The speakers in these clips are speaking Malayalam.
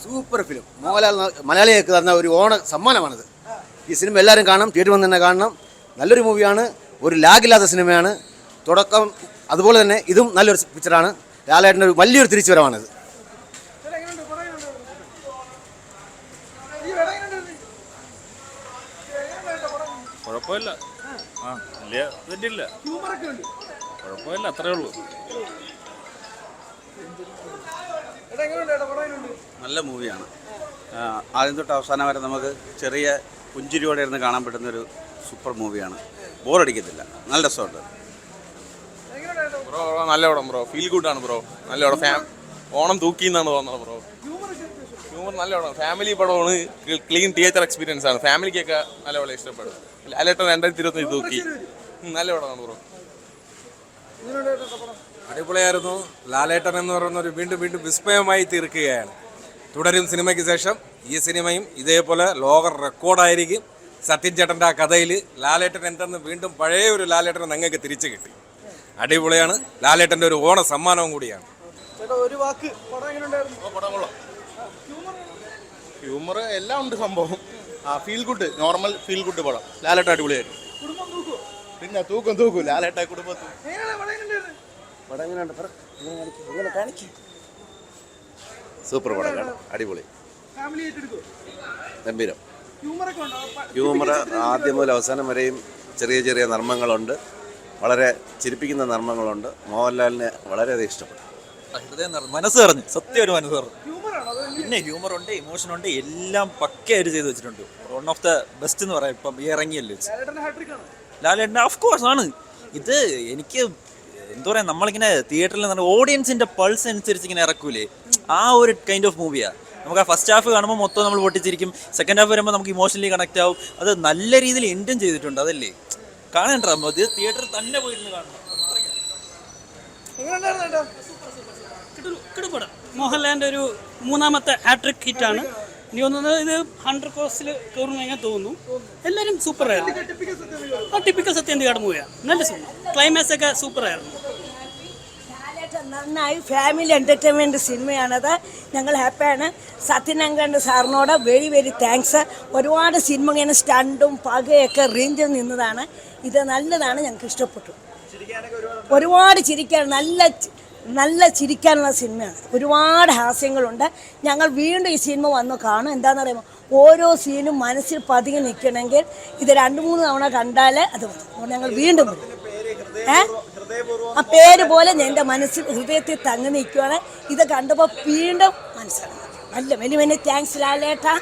Super film. മോഹൻലാൽ മലയാളികൾക്ക് തന്ന ഒരു ഓണ സമ്മാനമാണിത്. ഈ സിനിമ എല്ലാവരും കാണണം, തിയേറ്ററിൽ വന്ന് തന്നെ കാണണം. നല്ലൊരു മൂവിയാണ്, ഒരു ലാഗില്ലാത്ത സിനിമയാണ്. തുടക്കം അതുപോലെ തന്നെ ഇതും നല്ലൊരു പിക്ചറാണ്. ലാലേട്ടൻ്റെ ഒരു വലിയൊരു തിരിച്ചുവരവാണിത്. കുഴപ്പമില്ല, വലിയ തെറ്റില്ല, കുഴപ്പമില്ല, അത്രേ ഉള്ളൂ. നല്ല മൂവിയാണ്. ആദ്യം തൊട്ട് അവസാനം വരെ നമുക്ക് ചെറിയ പുഞ്ചിരിയോടെ ഇരുന്ന് കാണാൻ പറ്റുന്നൊരു സൂപ്പർ മൂവിയാണ്. ബോറടിക്കത്തില്ല, നല്ല രസമുണ്ട്. ബ്രോ നല്ല പടം ബ്രോ, ഫീൽ ഗുഡാണ് ബ്രോ, നല്ല പടം. ഓണം തൂക്കി എന്നാണ് തോന്നുന്നത് ബ്രോ. ഹ്യൂമർ നല്ല പടം, ഫാമിലി പടമാണ്, ക്ലീൻ തിയേറ്റർ എക്സ്പീരിയൻസ് ആണ്, ഫാമിലിക്കൊക്കെ നല്ലപോലെ ഇഷ്ടപ്പെടും. ലാലേട്ടൻ 2025 തൂക്കി, നല്ല പടമാണ് ബ്രോ. അടിപൊളിയായിരുന്നു. ലാലേട്ടൻ എന്ന് പറയുന്ന വീണ്ടും വീണ്ടും വിസ്മയമായി തീർക്കുകയാണ്. തുടരും സിനിമയ്ക്ക് ശേഷം ഈ സിനിമയും ഇതേപോലെ ലോക റെക്കോർഡായിരിക്കും. സത്യൻ ചേട്ടൻ്റെ ആ കഥയിൽ ലാലേട്ടൻ എന്തെന്ന് വീണ്ടും പഴയ ഒരു ലാലേട്ടനെ നിങ്ങൾക്ക് തിരിച്ചു കിട്ടി. അടിപൊളിയാണ്. ലാലേട്ടൻ്റെ ഒരു ഓണ സമ്മാനവും കൂടിയാണ്. ഹ്യൂമർ എല്ലാം ഉണ്ട് സംഭവം. Feel good, normal feel good പടം. ലാലേട്ടൻ അടിപൊളിയായിരുന്നു. പിന്നെ തൂക്കും ലാലേട്ട കുടുംബത്തിൽ. സൂപ്പർ പടം, അടിപൊളി, ഗംഭീരം. ഹ്യൂമർ ആദ്യം മുതൽ അവസാനം വരെയും ചെറിയ ചെറിയ നർമ്മങ്ങളുണ്ട്, വളരെ ചിരിപ്പിക്കുന്ന നർമ്മങ്ങളുണ്ട്. മോഹൻലാലിനെ വളരെയധികം ഇഷ്ടപ്പെട്ടു. ഹൃദയം മനസ്സ് പറഞ്ഞു, സത്യം ഒരു മനസ്സ് പറഞ്ഞു. പിന്നെ ഹ്യൂമർ ഉണ്ട്, ഇമോഷൻ ഉണ്ട്, എല്ലാം പക്കയായിട്ട് ചെയ്ത് വെച്ചിട്ടുണ്ട്. വൺ ഓഫ് ദ ബെസ്റ്റ് എന്ന് പറയാം. ഇപ്പം ഈ ഇറങ്ങിയല്ലേ ലാലേട്ടൻ, ഓഫ് കോഴ്സ് ആണ്. ഇത് എനിക്ക് എന്താ പറയുക, നമ്മളിങ്ങനെ തിയേറ്ററിൽ ഓഡിയൻസിൻ്റെ പൾസ് അനുസരിച്ച് ഇങ്ങനെ ഇറക്കൂലേ, ആ ഒരു കൈൻഡ് ഓഫ് മൂവിയാണ്. നമുക്ക് ആ ഫസ്റ്റ് ഹാഫ് കാണുമ്പോൾ മൊത്തം നമ്മൾ പൊട്ടിച്ചിരിക്കും, സെക്കൻഡ് ഹാഫ് വരുമ്പോൾ നമുക്ക് ഇമോഷണലി കണക്ട് ആവും. അത് നല്ല രീതിയിൽ എൻഡും ചെയ്തിട്ടുണ്ട്. അതല്ലേ കാണണ്ട, ഇത് തിയേറ്ററിൽ തന്നെ പോയിരുന്നു കാണണം. കിടുപടം. മോഹൻലാലിൻ്റെ ഒരു മൂന്നാമത്തെ ഹാട്രിക് ഹിറ്റാണ്. ഇനി തോന്നുന്നത് ഇത് 100 crores കയറുമെന്ന് ഞാൻ തോന്നുന്നു. എല്ലാവരും സൂപ്പറായിരുന്നു. ടിപ്പിക്കൽ സത്യന്തികാട് മൂവിയാണ്. നല്ല സിനിമ, ക്ലൈമാക്സ് ഒക്കെ സൂപ്പറായിരുന്നു. നന്നായി ഫാമിലി എൻ്റർടൈൻമെൻറ്റ് സിനിമയാണത്. ഞങ്ങൾ ഹാപ്പിയാണ്. സത്യനങ്കണ്ട് സാറിനോട് വെരി വെരി താങ്ക്സ്. ഒരുപാട് സിനിമ ഇങ്ങനെ സ്റ്റണ്ടും പകയൊക്കെ റേഞ്ചിൽ നിന്നതാണ്. ഇത് നല്ലതാണ്, ഞങ്ങൾക്ക് ഇഷ്ടപ്പെട്ടു. ഒരുപാട് ചിരിക്കാൻ, നല്ല ചിരിക്കാനുള്ള സിനിമയാണ്. ഒരുപാട് ഹാസ്യങ്ങളുണ്ട്. ഞങ്ങൾ വീണ്ടും ഈ സിനിമ വന്ന് കാണും. എന്താണെന്ന് പറയുമ്പോൾ ഓരോ സീനും മനസ്സിൽ പതിങ്ങി നിൽക്കണമെങ്കിൽ ഇത് 2-3 തവണ കണ്ടാൽ അത് മതി. ഞങ്ങൾ വീണ്ടും വരും. ആ പേര് പോലെ എൻ്റെ മനസ്സിൽ ഹൃദയത്തിൽ തങ്ങി നിൽക്കുകയാണ്. ഇത് കണ്ടപ്പോൾ വീണ്ടും മനസ്സിലാക്കി. നല്ല വലിയ വലിയ താങ്ക്സ് ലാലേട്ടാ.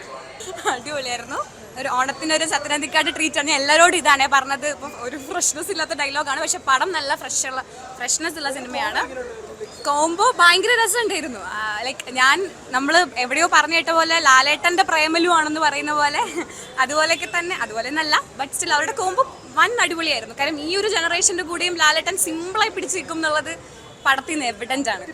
അടിപൊളിയായിരുന്നു. ഒരു ഓണത്തിനൊരു സത്യനന്ദിക്കാട് ട്രീറ്റാണ്. ഞാൻ എല്ലാവരോടും ഇതാണ് പറഞ്ഞത്. ഇപ്പം ഒരു ഫ്രഷ്നെസ് ഇല്ലാത്ത ഡയലോഗാണ്, പക്ഷെ പടം നല്ല ഫ്രഷ്നെസ് ഉള്ള സിനിമയാണ്. കോംബോ ഭയങ്കര രസമുണ്ടായിരുന്നു. ലൈക്ക് നമ്മൾ എവിടെയോ പറഞ്ഞു കേട്ട പോലെ ലാലേട്ടൻ്റെ പ്രേമലു ആണെന്ന് പറയുന്ന പോലെ അതുപോലെയൊക്കെ തന്നെ, അതുപോലെ എന്നല്ല, ബട്ട് സ്റ്റിൽ അവരുടെ കോംബോ വൻ അടിപൊളിയായിരുന്നു. കാരണം ഈ ഒരു ജനറേഷൻ്റെ കൂടെയും ലാലേട്ടൻ സിമ്പിളായി പിടിച്ചു നിൽക്കും എന്നുള്ളത് പടത്തിൽ നിന്ന് എവിഡൻ്റ് ആണ്.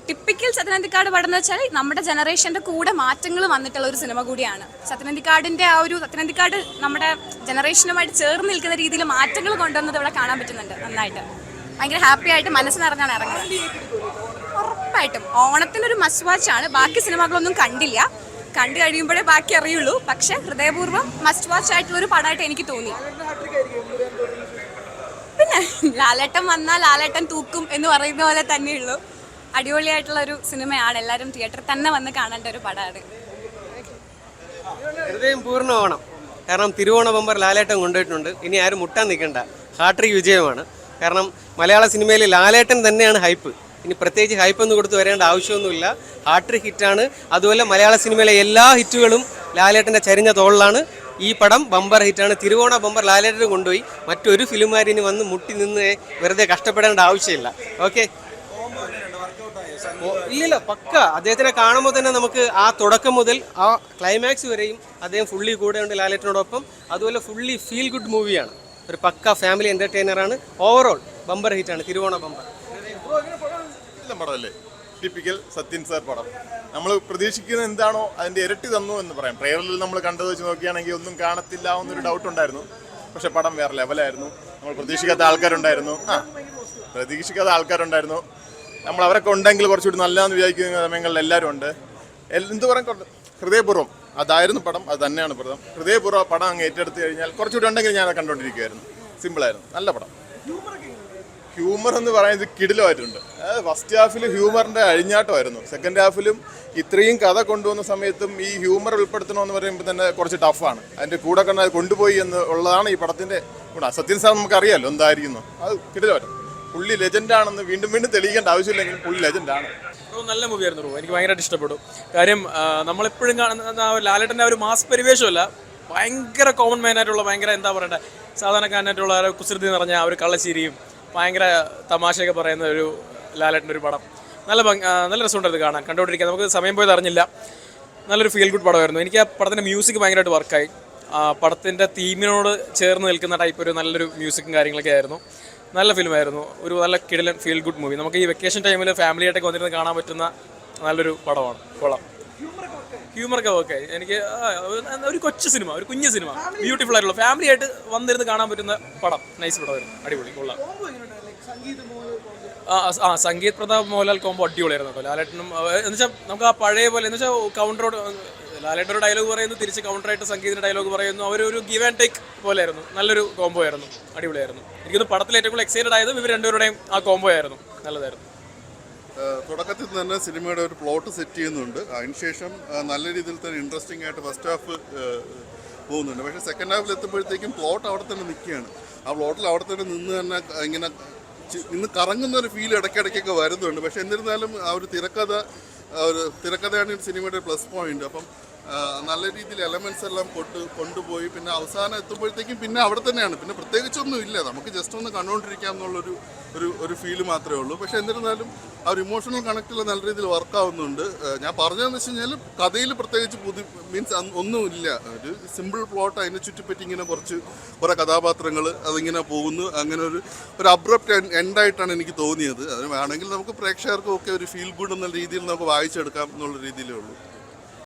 ടിപ്പിക്കൽ സത്യനന്ദിക്കാട് പടം എന്ന് വെച്ചാൽ നമ്മുടെ ജനറേഷൻ്റെ കൂടെ മാറ്റങ്ങൾ വന്നിട്ടുള്ള ഒരു സിനിമ കൂടിയാണ്. സത്യനന്ദിക്കാടിൻ്റെ ആ ഒരു സത്യനന്ദിക്കാട് നമ്മുടെ ജനറേഷനുമായിട്ട് ചേർന്ന് നിൽക്കുന്ന രീതിയിൽ മാറ്റങ്ങൾ കൊണ്ടുവന്നത് ഇവിടെ കാണാൻ പറ്റുന്നുണ്ട്. നന്നായിട്ട് ഭയങ്കര ഹാപ്പി ആയിട്ട് മനസ്സ് നിറഞ്ഞാണ് ഇറങ്ങുന്നത്. ഉറപ്പായിട്ടും ഓണത്തിനൊരു മസ്റ്റ് വാച്ചാണ്. ബാക്കി സിനിമകളൊന്നും കണ്ടില്ല, കണ്ടു കഴിയുമ്പോഴേ ബാക്കി അറിയുള്ളൂ. പക്ഷെ ഹൃദയപൂർവ്വം മസ്റ്റ് വാച്ച് ആയിട്ടുള്ളൊരു പടമായിട്ട് എനിക്ക് തോന്നി. പിന്നെ ലാലേട്ടൻ വന്നാൽ ലാലേട്ടൻ തൂക്കും എന്ന് പറയുന്ന പോലെ തന്നെയുള്ളൂ. അടിപൊളിയായിട്ടുള്ള ഒരു സിനിമയാണ്. എല്ലാവരും തിയേറ്ററിൽ തന്നെ വന്ന് കാണേണ്ട ഒരു പടമാണ്. ഹൃദയം പൂർണ്ണ ഓണം. കാരണം തിരുവോണ ബമ്പർ ലാലേട്ടൻ കൊണ്ടുപോയിട്ടുണ്ട്. ഇനി ആരും മുട്ടാൻ നിൽക്കണ്ട, ഹാട്രിക് വിജയമാണ്. കാരണം മലയാള സിനിമയിൽ ലാലേട്ടൻ തന്നെയാണ് ഹൈപ്പ്. ഇനി പ്രത്യേകിച്ച് ഹൈപ്പൊന്നും കൊടുത്ത് വരേണ്ട ആവശ്യമൊന്നുമില്ല. ഹാട്രിക് ഹിറ്റാണ്. അതുപോലെ മലയാള സിനിമയിലെ എല്ലാ ഹിറ്റുകളും ലാലേട്ടൻ്റെ ചരിഞ്ഞ തോളിലാണ്. ഈ പടം ബമ്പർ ഹിറ്റാണ്. തിരുവോണ ബമ്പർ ലാലേട്ടൻ കൊണ്ടുപോയി. മറ്റൊരു ഫിലിമുകാരിന് വന്ന് മുട്ടി നിന്ന് വെറുതെ കഷ്ടപ്പെടേണ്ട ആവശ്യമില്ല. ഓക്കെ, ഇല്ലില്ല, പക്ക അദ്ദേഹത്തിനെ കാണുമ്പോൾ തന്നെ നമുക്ക് ആ തുടക്കം മുതൽ ആ ക്ലൈമാക്സ് വരെയും അദ്ദേഹം ഫുള്ളി കൂടെയുണ്ട് ലാലേട്ടനോടൊപ്പം. അതുപോലെ ഫുള്ളി ഫീൽ ഗുഡ് മൂവിയാണ്. ഒരു പക്ക ഫാമിലി എൻ്റർടൈനറാണ്. ഓവറോൾ ബമ്പർ ഹിറ്റാണ് തിരുവോണ ബമ്പർ. പടമല്ലേ, ടിപ്പിക്കൽ സത്യൻ സാർ പടം. നമ്മൾ പ്രതീക്ഷിക്കുന്നത് എന്താണോ അതിൻ്റെ ഇരട്ടി തന്നു എന്ന് പറയാം. ട്രെയിലറിൽ നമ്മൾ കണ്ടത് വെച്ച് നോക്കുകയാണെങ്കിൽ ഒന്നും കാണത്തില്ല എന്നൊരു ഡൗട്ട് ഉണ്ടായിരുന്നു. പക്ഷെ പടം വേറെ ലെവലായിരുന്നു. നമ്മൾ പ്രതീക്ഷിക്കാത്ത ആൾക്കാരുണ്ടായിരുന്നു. നമ്മൾ അവരൊക്കെ ഉണ്ടെങ്കിൽ കുറച്ചുകൂടി നല്ലതെന്ന് വിചാരിക്കുന്ന സമയങ്ങളിൽ എല്ലാവരും ഉണ്ട്. എന്ത് പറയാൻ ഹൃദയപൂർവ്വം അതായിരുന്നു പടം, അത് തന്നെയാണ് പടം. ഹൃദയപൂർവ്വം പടം അങ്ങ് ഏറ്റെടുത്ത് കഴിഞ്ഞാൽ കുറച്ചുകൂടി ഉണ്ടെങ്കിൽ ഞാൻ കണ്ടുകൊണ്ടിരിക്കുമായിരുന്നു. സിമ്പിളായിരുന്നു, നല്ല പടം. ഹ്യൂമർ എന്ന് പറയുന്നത് കിടിലമായിട്ടുണ്ട്. ഫസ്റ്റ് ഹാഫിൽ ഹ്യൂമറിൻ്റെ അഴിഞ്ഞാട്ടമായിരുന്നു. സെക്കൻഡ് ഹാഫിലും ഇത്രയും കഥ കൊണ്ടുവന്ന സമയത്തും ഈ ഹ്യൂമർ ഉൾപ്പെടുത്തണമെന്ന് പറയുമ്പോൾ തന്നെ കുറച്ച് ടഫാണ്. അതിൻ്റെ കൂടെ കണ്ട് അത് കൊണ്ടുപോയി എന്ന് ഉള്ളതാണ് ഈ പടത്തിൻ്റെ ഗുണം. സത്യൻ സാർ നമുക്കറിയാമല്ലോ എന്തായിരിക്കുന്നു, അത് കിടിലമായിരുന്നു. പുള്ളി ലെജൻഡാണെന്ന് വീണ്ടും വീണ്ടും തെളിയിക്കേണ്ട ആവശ്യമില്ലെങ്കിലും പുള്ളി ലെജൻഡാണ്. നല്ല മൂവിയായിരുന്നു ബ്രോ, എനിക്ക് ഭയങ്കരമായിട്ട് ഇഷ്ടപ്പെട്ടു. കാര്യം നമ്മളെപ്പോഴും കാണുന്ന ലാലേട്ടൻ്റെ ഒരു മാസ് പരിവേഷമല്ല, ഭയങ്കര കോമൺ മാനായിട്ടുള്ള ഭയങ്കര എന്താ പറയണ്ടേ സാധാരണക്കാരനായിട്ടുള്ള കുസൃതി നിറഞ്ഞ ഒരു കള്ളശ്ശേരിയും ഭയങ്കര തമാശയൊക്കെ പറയുന്ന ഒരു ലാലേട്ടൻ്റെ ഒരു പടം. നല്ല രസമുണ്ടായിരുന്നു കാണാൻ, കണ്ടുകൊണ്ടിരിക്കാൻ. നമുക്ക് സമയം പോയത് അറിഞ്ഞില്ല. നല്ലൊരു ഫീൽ ഗുഡ് പടമായിരുന്നു. എനിക്ക് ആ പടത്തിൻ്റെ മ്യൂസിക് ഭയങ്കരമായിട്ട് വർക്കായി. പടത്തിൻ്റെ തീമിനോട് ചേർന്ന് നിൽക്കുന്ന ടൈപ്പ് ഒരു നല്ലൊരു മ്യൂസിക്കും കാര്യങ്ങളൊക്കെ ആയിരുന്നു. നല്ല ഫിലിമായിരുന്നു, ഒരു നല്ല കിടിലൻ ഫീൽ ഗുഡ് മൂവി. നമുക്ക് ഈ വെക്കേഷൻ ടൈമിൽ ഫാമിലിയായിട്ടൊക്കെ വന്നിരുന്ന് കാണാൻ പറ്റുന്ന നല്ലൊരു പടമാണ്. കൊള്ളാം, ഹ്യൂമറൊക്കെ ഓക്കെ. എനിക്ക് ഒരു കൊച്ചു സിനിമ, ഒരു കുഞ്ഞു സിനിമ, ബ്യൂട്ടിഫുൾ ആയിട്ടുള്ള ഫാമിലി ആയിട്ട് വന്നിരുന്ന് കാണാൻ പറ്റുന്ന പടം. നൈസ് പടമായിരുന്നു, അടിപൊളി, കൊള്ളാം. സംഗീത് പ്രതാപ് മോഹൻലാൽ കോമ്പോ അടിപൊളിയായിരുന്നു കേട്ടോ. ലാലേട്ടനും എന്ന് വെച്ചാൽ നമുക്ക് ആ പഴയ പോലെ എന്ന് വെച്ചാൽ കൗണ്ടറോട് ലാലേട്ടൻ ഒരു ഡയലോഗ് പറയുന്നു, തിരിച്ച് കൗണ്ടറായിട്ട് സംഗീതിൻ്റെ ഡയലോഗ് പറയുന്നു. അവരൊരു ഗിവ് ആൻഡ് ടേക്ക് പോലെയായിരുന്നു. നല്ലൊരു കോംബോ ആയിരുന്നു, അടിപൊളിയായിരുന്നു. എനിക്കൊന്ന് പടത്തിൽ ഏറ്റവും കൂടുതൽ എക്സൈറ്റഡ് ആയതും ഇവർ രണ്ടുപേരുടെയും ആ കോംബോ ആയിരുന്നു, നല്ലതായിരുന്നു. തുടക്കത്തിൽ തന്നെ സിനിമയുടെ ഒരു പ്ലോട്ട് സെറ്റ് ചെയ്യുന്നുണ്ട്. അതിനുശേഷം നല്ല രീതിയിൽ തന്നെ ഇൻട്രസ്റ്റിംഗ് ആയിട്ട് ഫസ്റ്റ് ഹാഫ് പോകുന്നുണ്ട്. പക്ഷേ സെക്കൻഡ് ഹാഫിൽ എത്തുമ്പോഴത്തേക്കും പ്ലോട്ട് അവിടെ തന്നെ നിൽക്കുകയാണ്. ആ പ്ലോട്ടിൽ അവിടെ തന്നെ നിന്ന് തന്നെ ഇങ്ങനെ ഇന്ന് കറങ്ങുന്ന ഒരു ഫീൽ ഇടയ്ക്കിടയ്ക്കൊക്കെ വരുന്നുണ്ട്. പക്ഷേ എന്നിരുന്നാലും ആ ഒരു തിരക്കഥയാണ് ഈ സിനിമയുടെ പ്ലസ് പോയിന്റ്. അപ്പം നല്ല രീതിയിൽ എലമെൻറ്റ്സ് എല്ലാം കൊണ്ടുപോയി പിന്നെ അവസാനം എത്തുമ്പോഴത്തേക്കും പിന്നെ അവിടെ തന്നെയാണ്. പിന്നെ പ്രത്യേകിച്ചൊന്നും ഇല്ല, നമുക്ക് ജസ്റ്റ് ഒന്ന് കണ്ടുകൊണ്ടിരിക്കാം എന്നുള്ളൊരു ഒരു ഫീല് മാത്രമേ ഉള്ളൂ. പക്ഷേ എന്നിരുന്നാലും ആ ഒരു ഇമോഷണൽ കണക്റ്റിൽ നല്ല രീതിയിൽ വർക്കാവുന്നുണ്ട്. ഞാൻ പറഞ്ഞതെന്ന് വെച്ച് കഴിഞ്ഞാൽ കഥയിൽ പ്രത്യേകിച്ച് മീൻസ് ഒന്നുമില്ല, ഒരു സിമ്പിൾ പ്ലോട്ട്, അതിനെ ചുറ്റിപ്പറ്റി ഇങ്ങനെ കുറേ കഥാപാത്രങ്ങൾ അതിങ്ങനെ പോകുന്നു. അങ്ങനെ ഒരു അബ്രപ്റ്റ് എൻഡായിട്ടാണ് എനിക്ക് തോന്നിയത്. അതിന് വേണമെങ്കിൽ നമുക്ക് പ്രേക്ഷകർക്കും ഒക്കെ ഒരു ഫീൽ ഗുഡ് എന്ന രീതിയിൽ നമുക്ക് വായിച്ചെടുക്കാം എന്നുള്ള രീതിയിലേ ഉള്ളൂ.